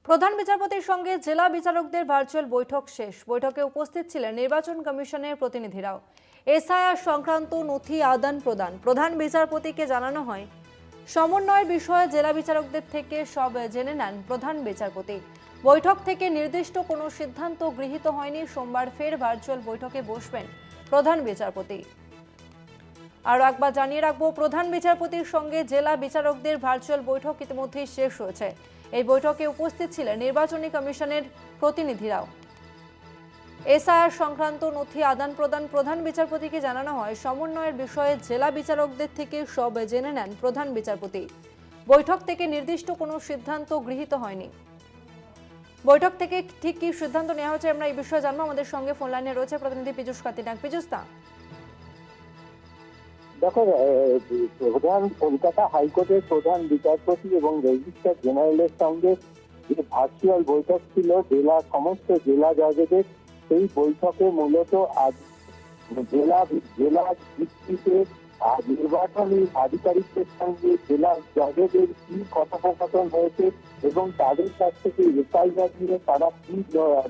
প্রধান বিচারপতির সঙ্গে জেলা বিচারকদের ভার্চুয়াল বৈঠক শেষ। বৈঠকে উপস্থিত ছিলেন নির্বাচন কমিশনের প্রতিনিধিরাও। এসআইআর সংক্রান্ত নথি আদান প্রদান প্রধান বিচারপতিকে জানানো হয়। সমন্বয়ের বিষয়ে জেলা বিচারকদের থেকে সব জেনে নেন প্রধান বিচারপতি। বৈঠক থেকে নির্দিষ্ট কোনো সিদ্ধান্ত গৃহীত হয়নি। সোমবার ফের ভার্চুয়াল বৈঠকে বসবেন প্রধান বিচারপতি। আরও একবার জানিয়ে রাখবো, প্রধান বিচারপতির সঙ্গে জেলা বিচারকদের ভার্চুয়াল বৈঠক ইতিমধ্যেই শেষ হয়েছে। এই বৈঠকে উপস্থিত ছিলেন নির্বাচনী কমিশনের প্রতিনিধিরাও। এসআইআর সংক্রান্ত নথি আদান প্রদান প্রধান বিচারপতিকে জানানো হয়। সমন্বয়ের বিষয়ে জেলা বিচারকদের থেকে সব জেনে নেন প্রধান বিচারপতি। বৈঠক থেকে নির্দিষ্ট কোনো সিদ্ধান্ত গৃহীত হয়নি। বৈঠক থেকে ঠিক কি সিদ্ধান্ত নেওয়া হয়েছে আমরা এই বিষয়ে জানবো। আমাদের সঙ্গে ফোন লাইনে রয়েছে প্রতিনিধি পীযূষ কান্তি নাগ। পীযূষ দা, দেখো, প্রধান কলকাতা হাইকোর্টের প্রধান বিচারপতি এবং রেজিস্ট্রার জেনারেলের সঙ্গে যে ভার্চুয়াল বৈঠক ছিল সমস্ত জেলা জজেদের, সেই বৈঠকে মূলত আজ জেলা জেলা ভিত্তিতে নির্বাচনী আধিকারিকদের সঙ্গে জেলা জজেদের কি কথোপকথন হয়েছে এবং তাদের কাছ থেকে এসআইআর নিয়ে তারা কি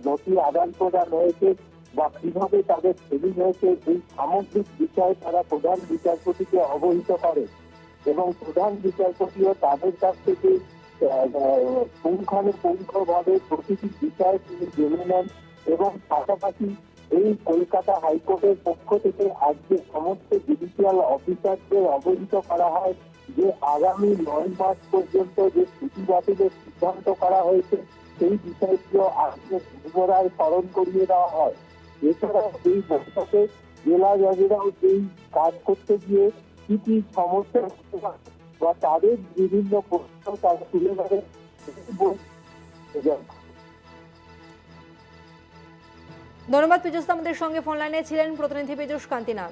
নথি আদান প্রদান হয়েছে বা কিভাবে তাদের সেভিং হয়েছে, এই সামগ্রিক বিষয়ে তারা প্রধান বিচারপতিকে অবহিত করে এবং প্রধান বিচারপতিও তাদের কাছ থেকে পুঙ্খানুপুঙ্খভাবে প্রতিটি বিষয় তিনি জেনে নেন। এবং পাশাপাশি এই কলকাতা হাইকোর্টের পক্ষ থেকে আজকে সমস্ত জুডিশিয়াল অফিসারদের অবহিত করা হয় যে আগামী 9 মার্চ পর্যন্ত যে ছুটি বাতিলের সিদ্ধান্ত করা হয়েছে সেই বিষয়টিও আজকে পুনরায় স্মরণ করিয়ে দেওয়া হয়। এছাড়াও এই বৈঠকে জেলা জজেরাও এই কাজ করতে গিয়ে কি কি সমস্যা বা তাদের বিভিন্ন প্রশ্ন তারা তুলে ধরে। ধন্যবাদ পীযূষ দা। আমাদের সঙ্গে ফোন লাইনে ছিলেন প্রতিনিধি পীযূষ কান্তি নাগ।